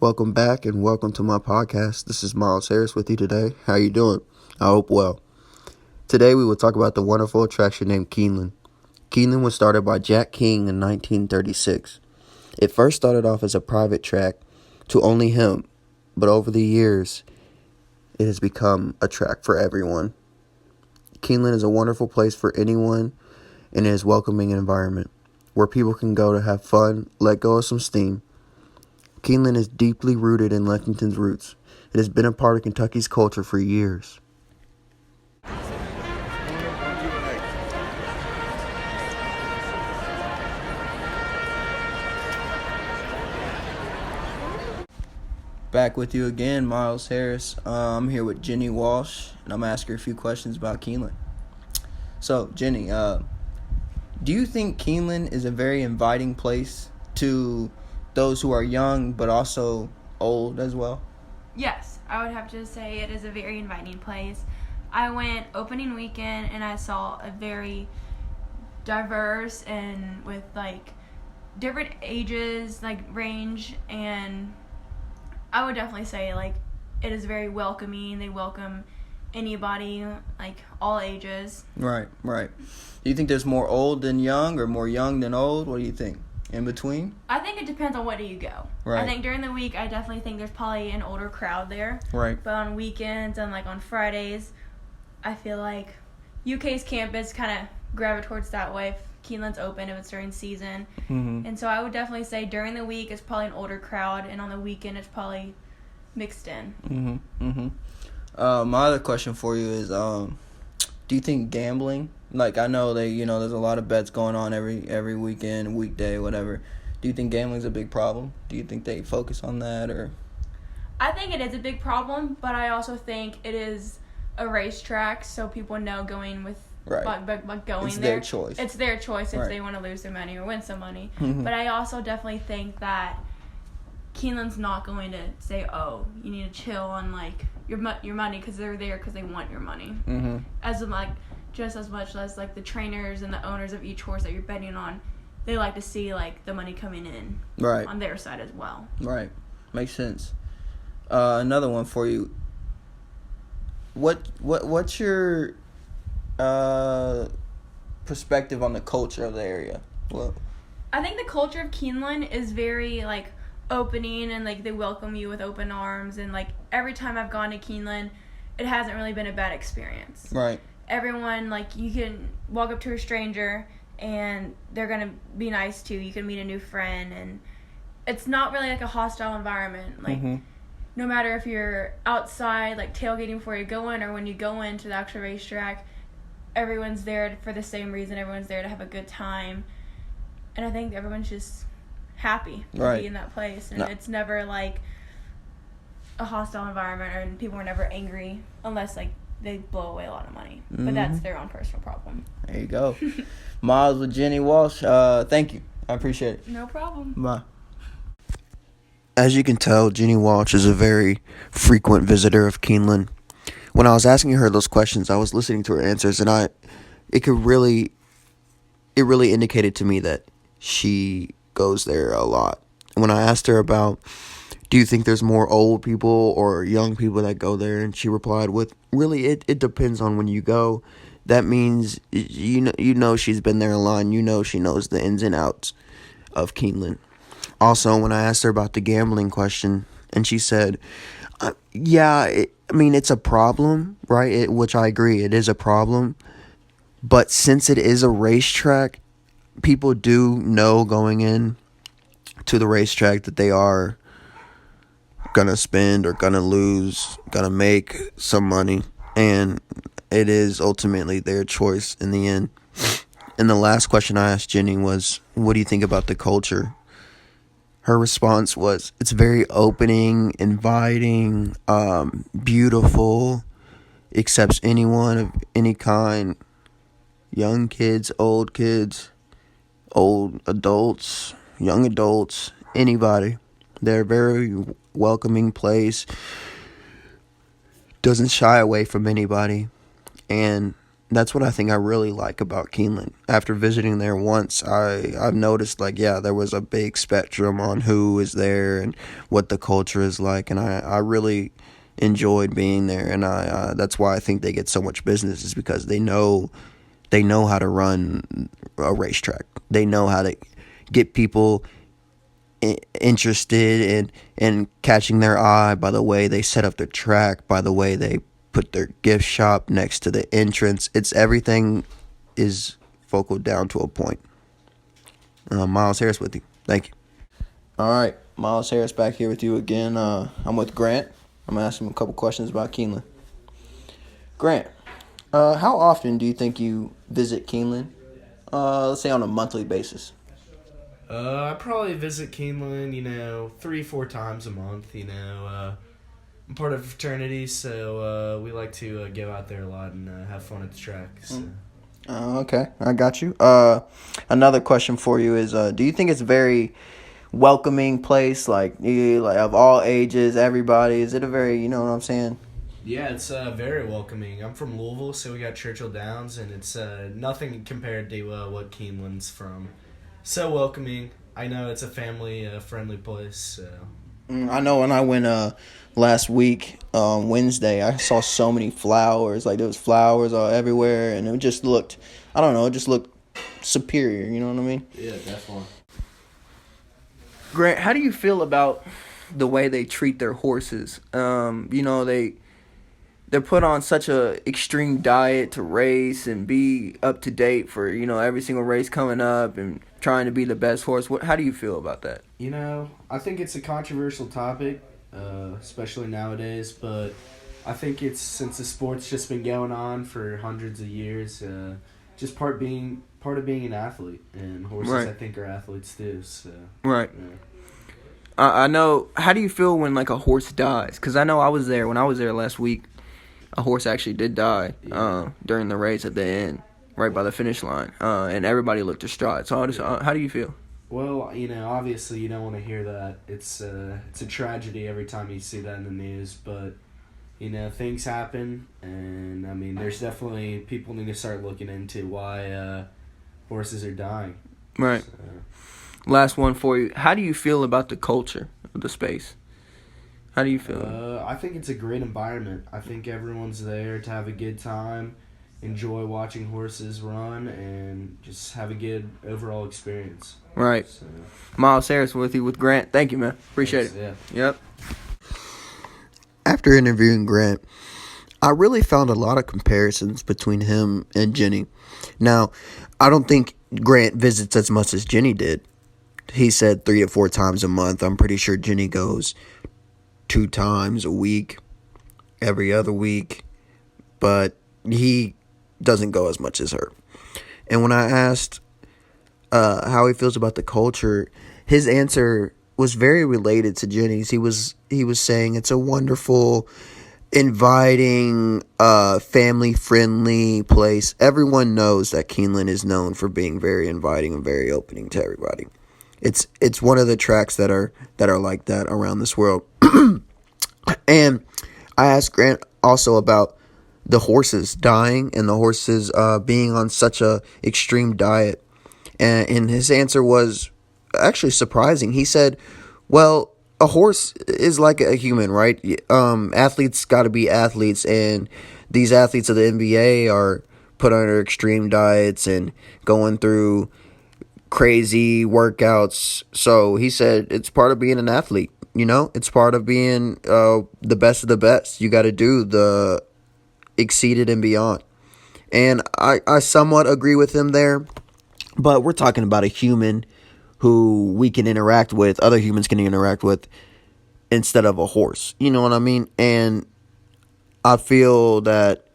Welcome back and welcome to my podcast. This is Miles Harris with you today. How you doing? I hope well. Today we will talk about the wonderful attraction named Keeneland. Keeneland was started by Jack King in 1936. It first started off as a private track to only him, but over the years it has become a track for everyone. Keeneland is a wonderful place for anyone and it is a welcoming environment where people can go to have fun, let go of some steam. Keeneland is deeply rooted in Lexington's roots. It has been a part of Kentucky's culture for years. Back with you again, Miles Harris. I'm here with Jenny Walsh, and I'm going to ask her a few questions about Keeneland. So, Jenny, do you think Keeneland is a very inviting place to those who are young but also old as well? Yes, I would have to say it is a very inviting place. I went opening weekend and I saw a very diverse and with different ages range, and I would definitely say it is very welcoming. They welcome anybody, all ages. Right. Do you think there's more old than young or more young than old? What do you think? In between? I think it depends on what day you go. Right. I think during the week, I definitely think there's probably an older crowd there. Right. But on weekends and on Fridays, I feel like UK's campus kind of gravitate towards that way if Keeneland's open, if it's during season. Mm-hmm. And so I would definitely say during the week, it's probably an older crowd, and on the weekend, it's probably mixed in. My other question for you is, do you think gambling, I know there's a lot of bets going on every weekend, weekday, whatever. Do you think gambling's a big problem? Do you think they focus on that, or? I think it is a big problem, but I also think it is a racetrack, so people know going with right. Going it's there. Their choice. It's their choice if right. they want to lose their money or win some money. Mm-hmm. But I also definitely think that Keeneland's not going to say, "Oh, you need to chill on your money," because they're there because they want your money. Mm-hmm. Just as much as the trainers and the owners of each horse that you're betting on, they like to see the money coming in right. on their side as well. Right, makes sense. Another one for you. What's your perspective on the culture of the area? Well, I think the culture of Keeneland is very opening, and they welcome you with open arms, and every time I've gone to Keeneland, it hasn't really been a bad experience. Right. Everyone, you can walk up to a stranger and they're going to be nice to you. You can meet a new friend, and it's not really a hostile environment. Mm-hmm. No matter if you're outside, tailgating before you go in, or when you go into the actual racetrack, everyone's there for the same reason. Everyone's there to have a good time. And I think everyone's just happy to be in that place. And it's never a hostile environment, and people are never angry unless they blow away a lot of money. Mm-hmm. But that's their own personal problem. There you go. Miles with Jenny Walsh. Thank you. I appreciate it. No problem. Bye. As you can tell, Jenny Walsh is a very frequent visitor of Keeneland. When I was asking her those questions, I was listening to her answers, and it really indicated to me that she goes there a lot. When I asked her about, do you think there's more old people or young people that go there, and she replied with, really, it depends on when you go. That means you know she's been there a lot, and she knows the ins and outs of Keeneland. Also, when I asked her about the gambling question, and she said, it's a problem, right? Which I agree, it is a problem. But since it is a racetrack, people do know going in to the racetrack that they are gonna spend or gonna lose, gonna make some money, and it is ultimately their choice in the end. And the last question I asked Jenny was, what do you think about the culture? Her response was, it's very opening, inviting, beautiful, accepts anyone of any kind, young kids, old adults, young adults, anybody. They're a very welcoming place, doesn't shy away from anybody, and that's what I think I really like about Keeneland. After visiting there once, I've noticed like there was a big spectrum on who is there and what the culture is like, and I really enjoyed being there, and I that's why I think they get so much business, is because they know how to run a racetrack. They know how to get people interested in catching their eye by the way they set up their track, by the way they put their gift shop next to the entrance. It's everything is focal down to a point. Miles Harris with you. Thank you. All right, Miles Harris back here with you again. I'm with Grant. I'm going to ask him a couple questions about Keeneland. Grant, how often do you think you visit Keeneland? Let's say on a monthly basis. I probably visit Keeneland, 3-4 times a month. I'm part of a fraternity, so we like to go out there a lot and have fun at the track. So. Okay, I got you. Another question for you is, do you think it's a very welcoming place, like of all ages, everybody? Is it a very, you know what I'm saying? Yeah, it's very welcoming. I'm from Louisville, so we got Churchill Downs, and it's nothing compared to what Keeneland's from. So welcoming. I know it's a family-friendly place. So. I know when I went last week on Wednesday, I saw so many flowers. Like, there was flowers all everywhere, and it just looked, I don't know, it just looked superior. You know what I mean? Yeah, definitely. Grant, how do you feel about the way they treat their horses? They're put on such a extreme diet to race and be up to date for, every single race coming up and trying to be the best horse. How do you feel about that? I think it's a controversial topic, especially nowadays, but I think since the sport's just been going on for hundreds of years, just part of being an athlete, and horses, right. I think, are athletes too. So right. Yeah. I know. How do you feel when like a horse dies? Because I know when I was there last week, a horse actually did die during the race at the end, right by the finish line, and everybody looked distraught. So how do you feel? Well, obviously you don't want to hear that. It's a tragedy every time you see that in the news, but things happen, and I mean there's definitely people need to start looking into why horses are dying. Right. So. Last one for you. How do you feel about the culture of the space? How do you feel? I think it's a great environment. I think everyone's there to have a good time, enjoy watching horses run, and just have a good overall experience. Right. So. Miles Harris with you with Grant. Thank you, man. Appreciate it. Yeah. Yep. After interviewing Grant, I really found a lot of comparisons between him and Jenny. Now, I don't think Grant visits as much as Jenny did. He said 3 or 4 times a month. I'm pretty sure Jenny goes 2 times a week, every other week, but he doesn't go as much as her. And when I asked how he feels about the culture, his answer was very related to Jenny's. He was saying it's a wonderful, inviting, family-friendly place. Everyone knows that Keeneland is known for being very inviting and very opening to everybody. It's one of the tracks that are like that around this world. And I asked Grant also about the horses dying and the horses being on such a extreme diet. And his answer was actually surprising. He said, well, a horse is like a human, right? Athletes got to be athletes, and these athletes of the NBA are put under extreme diets and going through crazy workouts. So he said it's part of being an athlete. It's part of being the best of the best. You got to do the exceeded and beyond. And I somewhat agree with him there, but we're talking about a human who we can interact with, other humans can interact with, instead of a horse. You know what I mean? And I feel that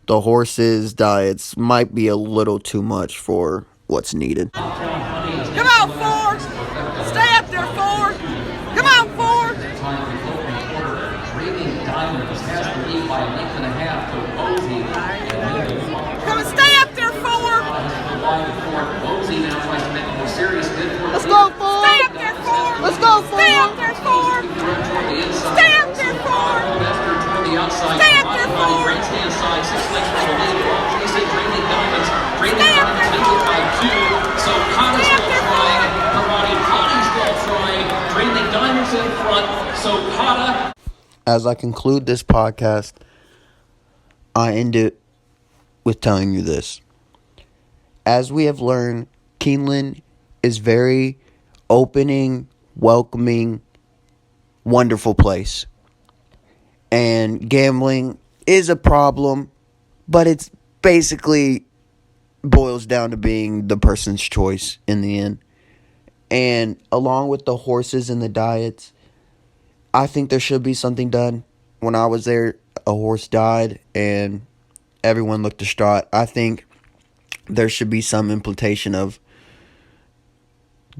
the horses' diets might be a little too much for what's needed. Come on, Ford! Stay up there, Ford! Come on, Ford! Come on, stay up there, Ford! Let's go, Ford! Stay up there, Ford! Let's go, Ford! Stay up there, Ford! Stay up there, Ford! Stay up there, Ford! comes in front, so Kata. As I conclude this podcast, I end it with telling you this. As we have learned, Keeneland is very opening, welcoming, wonderful place. And gambling is a problem, but it's basically boils down to being the person's choice in the end. And along with the horses and the diets, I think there should be something done. When I was there, a horse died and everyone looked distraught. I think there should be some implementation of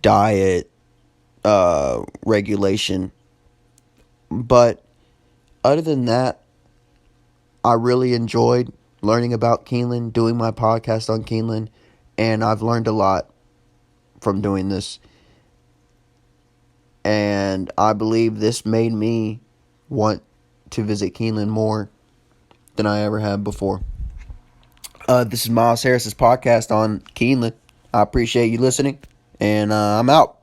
diet regulation. But other than that, I really enjoyed learning about Keeneland, doing my podcast on Keeneland, and I've learned a lot from doing this. And I believe this made me want to visit Keeneland more than I ever have before. This is Miles Harris's podcast on Keeneland. I appreciate you listening, and I'm out.